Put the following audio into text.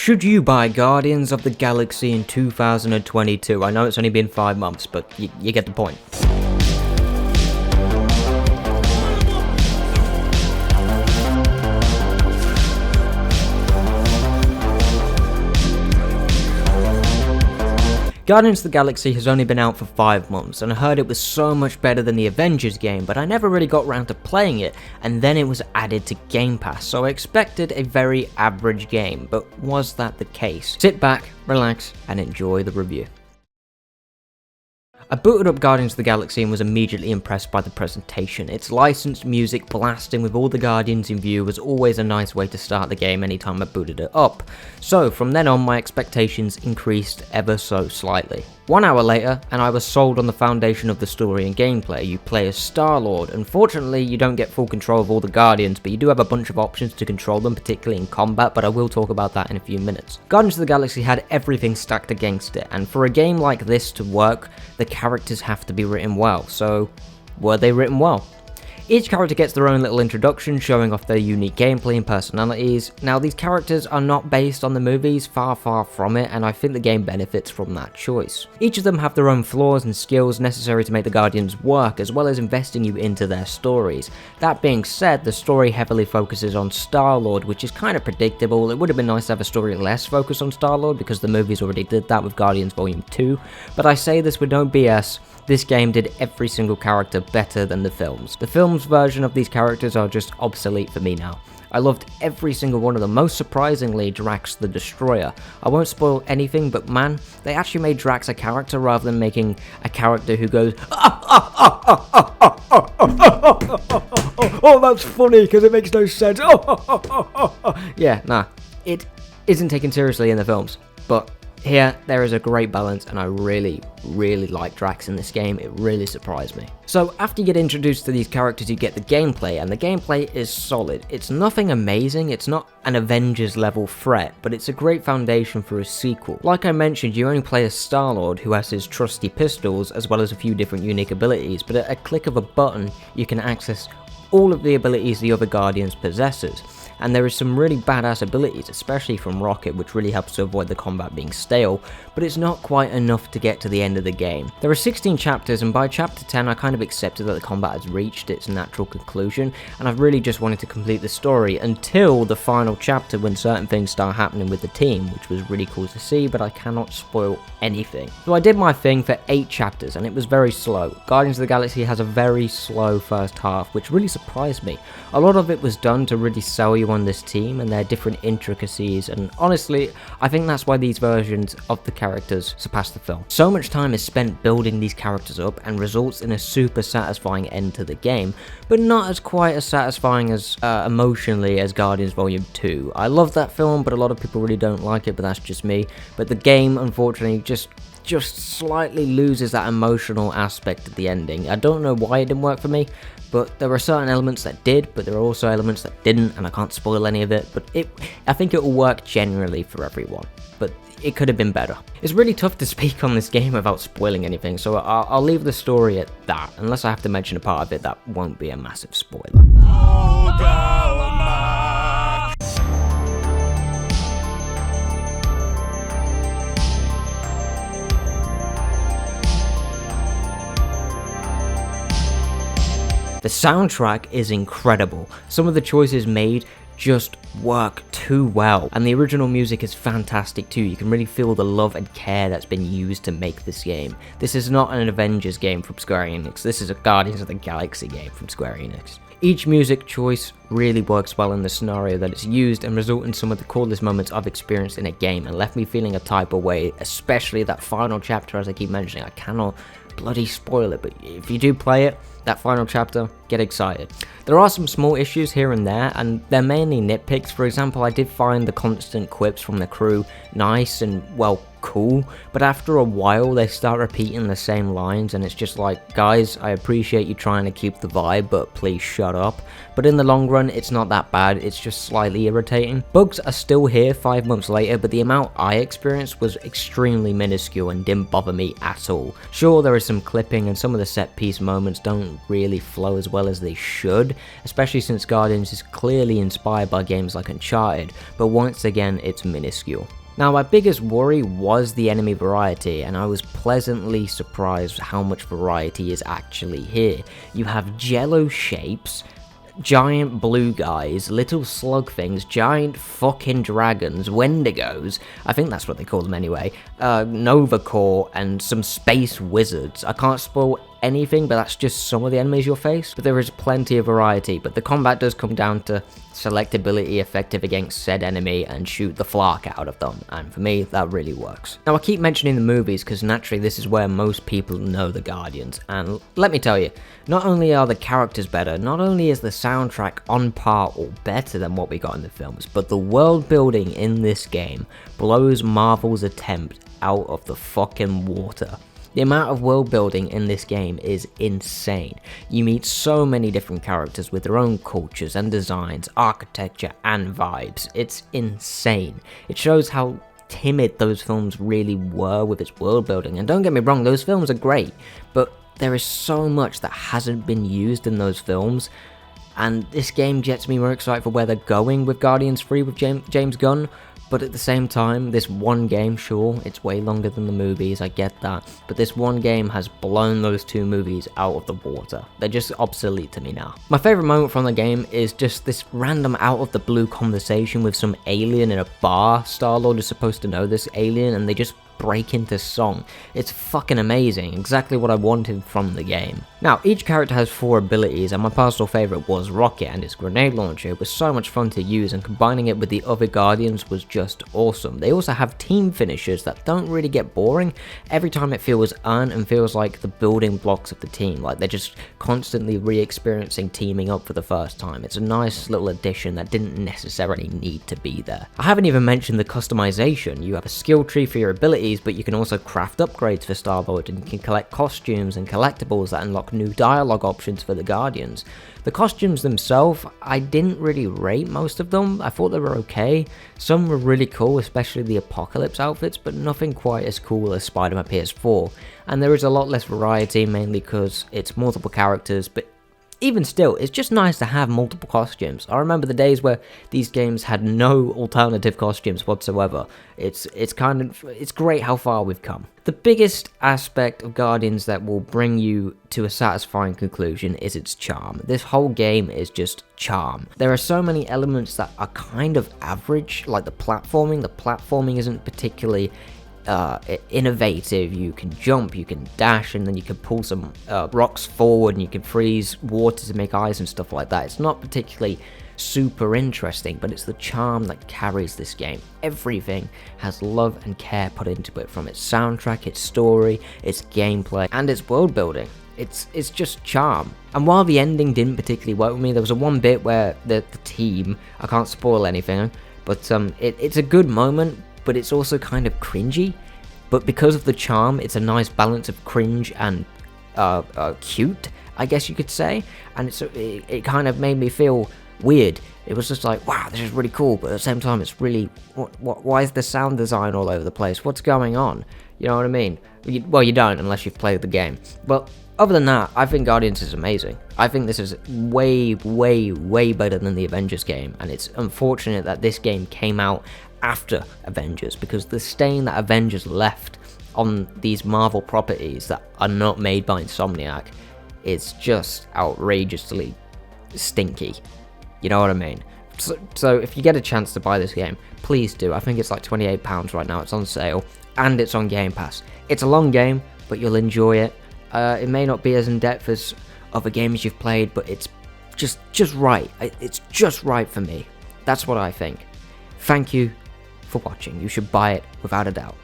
Should you buy Guardians of the Galaxy in 2022? I know it's only been 5 months, but you get the point. Guardians of the Galaxy has only been out for 5 months, and I heard it was so much better than the Avengers game, but I never really got around to playing it, and then it was added to Game Pass, so I expected a very average game, but was that the case? Sit back, relax, and enjoy the review. I booted up Guardians of the Galaxy and was immediately impressed by the presentation. Its licensed music blasting with all the Guardians in view was always a nice way to start the game anytime I booted it up. So from then on my expectations increased ever so slightly. 1 hour later, and I was sold on the foundation of the story and gameplay. You play as Star-Lord. Unfortunately, you don't get full control of all the Guardians, but you do have a bunch of options to control them, particularly in combat, but I will talk about that in a few minutes. Guardians of the Galaxy had everything stacked against it, and for a game like this to work, the characters have to be written well. So, were they written well? Each character gets their own little introduction, showing off their unique gameplay and personalities. Now, these characters are not based on the movies, far from it, and I think the game benefits from that choice. Each of them have their own flaws and skills necessary to make the Guardians work, as well as investing you into their stories. That being said, the story heavily focuses on Star-Lord, which is kind of predictable. It would have been nice to have a story less focused on Star-Lord, because the movies already did that with Guardians Volume 2, but I say this with no BS, this game did every single character better than the films. The film's version of these characters are just obsolete for me now. I loved every single one of them, most surprisingly Drax the Destroyer. I won't spoil anything, but man, they actually made Drax a character rather than making a character who goes, oh, that's funny because it makes no sense. Yeah, nah, it isn't taken seriously in the films, but here, there is a great balance, and I really like Drax in this game. It really surprised me. So, after you get introduced to these characters, you get the gameplay, and the gameplay is solid. It's nothing amazing, it's not an Avengers level threat, but it's a great foundation for a sequel. Like I mentioned, you only play as Star-Lord, who has his trusty pistols, as well as a few different unique abilities, but at a click of a button, you can access all of the abilities the other Guardians possesses. And there is some really badass abilities, especially from Rocket, which really helps to avoid the combat being stale, but it's not quite enough to get to the end of the game. There are 16 chapters, and by chapter 10 I kind of accepted that the combat has reached its natural conclusion, and I've really just wanted to complete the story until the final chapter when certain things start happening with the team, which was really cool to see, but I cannot spoil anything. So I did my thing for 8 chapters, and it was very slow. Guardians of the Galaxy has a very slow first half, which really surprised me. A lot of it was done to really sell you on this team and their different intricacies, and honestly, I think that's why these versions of the characters surpass the film. So much time is spent building these characters up and results in a super satisfying end to the game, but not as quite as satisfying as emotionally as Guardians Volume 2. I love that film, but a lot of people really don't like it, but that's just me. But the game, unfortunately, just slightly loses that emotional aspect of the ending. I don't know why it didn't work for me, but there were certain elements that did, but there are also elements that didn't, and I can't spoil any of it, but I think it will work generally for everyone, but it could have been better. It's really tough to speak on this game without spoiling anything, so I'll leave the story at that, unless I have to mention a part of it that won't be a massive spoiler. The soundtrack is incredible. Some of the choices made just work too well, and the original music is fantastic too. You can really feel the love and care that's been used to make this game. This is not an Avengers game from Square Enix, this is a Guardians of the Galaxy game from Square Enix. Each music choice really works well in the scenario that it's used and result in some of the coolest moments I've experienced in a game and left me feeling a type of way, especially that final chapter, as I keep mentioning. I cannot bloody spoil it, but if you do play it, that final chapter, get excited. There are some small issues here and there, and they're mainly nitpicks. For example, I did find the constant quips from the crew nice and, well, cool, but after a while they start repeating the same lines and it's just like, guys, I appreciate you trying to keep the vibe, but please shut up. But in the long run, it's not that bad, it's just slightly irritating. Bugs are still here 5 months later, but the amount I experienced was extremely minuscule and didn't bother me at all. Sure, there is some clipping and some of the set piece moments don't really flow as well as they should, especially since Guardians is clearly inspired by games like Uncharted, but once again, it's minuscule. Now, my biggest worry was the enemy variety, and I was pleasantly surprised how much variety is actually here. You have jello shapes, giant blue guys, little slug things, giant fucking dragons, wendigos, I think that's what they call them anyway, Nova Corps, and some space wizards. I can't spoil anything, but that's just some of the enemies you'll face, but there is plenty of variety. But the combat does come down to selectability, effective against said enemy, and shoot the flark out of them, and for me that really works. Now, I keep mentioning the movies because naturally this is where most people know the Guardians, and let me tell you, not only are the characters better, not only is the soundtrack on par or better than what we got in the films, but the world building in this game blows Marvel's attempt out of the fucking water. The amount of world building in this game is insane. You meet so many different characters with their own cultures and designs, architecture and vibes. It's insane. It shows how timid those films really were with its world building. And don't get me wrong, those films are great, but there is so much that hasn't been used in those films. And this game gets me more excited for where they're going with Guardians 3 with James Gunn. But at the same time, this one game, sure, it's way longer than the movies, I get that, but this one game has blown those two movies out of the water. They're just obsolete to me now. My favourite moment from the game is just this random out-of-the-blue conversation with some alien in a bar. Star-Lord is supposed to know this alien, and they just break into song. It's fucking amazing, exactly what I wanted from the game. Now, each character has 4 abilities, and my personal favourite was Rocket and his grenade launcher. It was so much fun to use, and combining it with the other Guardians was just awesome. They also have team finishers that don't really get boring. Every time it feels earned and feels like the building blocks of the team, like they're just constantly re-experiencing teaming up for the first time. It's a nice little addition that didn't necessarily need to be there. I haven't even mentioned the customization. You have a skill tree for your abilities, but you can also craft upgrades for Star-Lord, and you can collect costumes and collectibles that unlock new dialogue options for the Guardians. The costumes themselves, I didn't really rate most of them. I thought they were okay. Some were really cool, especially the Apocalypse outfits, but nothing quite as cool as Spider-Man PS4. And there is a lot less variety, mainly because it's multiple characters, but even still, it's just nice to have multiple costumes. I remember the days where these games had no alternative costumes whatsoever. It's great how far we've come. The biggest aspect of Guardians that will bring you to a satisfying conclusion is its charm. This whole game is just charm. There are so many elements that are kind of average, like the platforming. The platforming isn't particularly innovative. You can jump, you can dash, and then you can pull some rocks forward, and you can freeze water to make eyes and stuff like that. It's not particularly super interesting, but it's the charm that carries this game. Everything has love and care put into it, from its soundtrack, its story, its gameplay, and its world building. It's just charm. And while the ending didn't particularly work with me, there was one bit where the team, I can't spoil anything, but it's a good moment, but it's also kind of cringy. But because of the charm, it's a nice balance of cringe and cute, I guess you could say. And it kind of made me feel weird. It was just like, wow, this is really cool, but at the same time, it's really, why is the sound design all over the place? What's going on? You know what I mean? Well, you don't unless you've played the game. But other than that, I think Guardians is amazing. I think this is way, way, way better than the Avengers game, and it's unfortunate that this game came out after Avengers, because the stain that Avengers left on these Marvel properties that are not made by Insomniac is just outrageously stinky. You know what I mean? So if you get a chance to buy this game, please do. I think it's like £28 right now. It's on sale, and it's on Game Pass. It's a long game, but you'll enjoy it. It may not be as in-depth as other games you've played, but it's just right. It's just right for me. That's what I think. Thank you for watching. You should buy it without a doubt.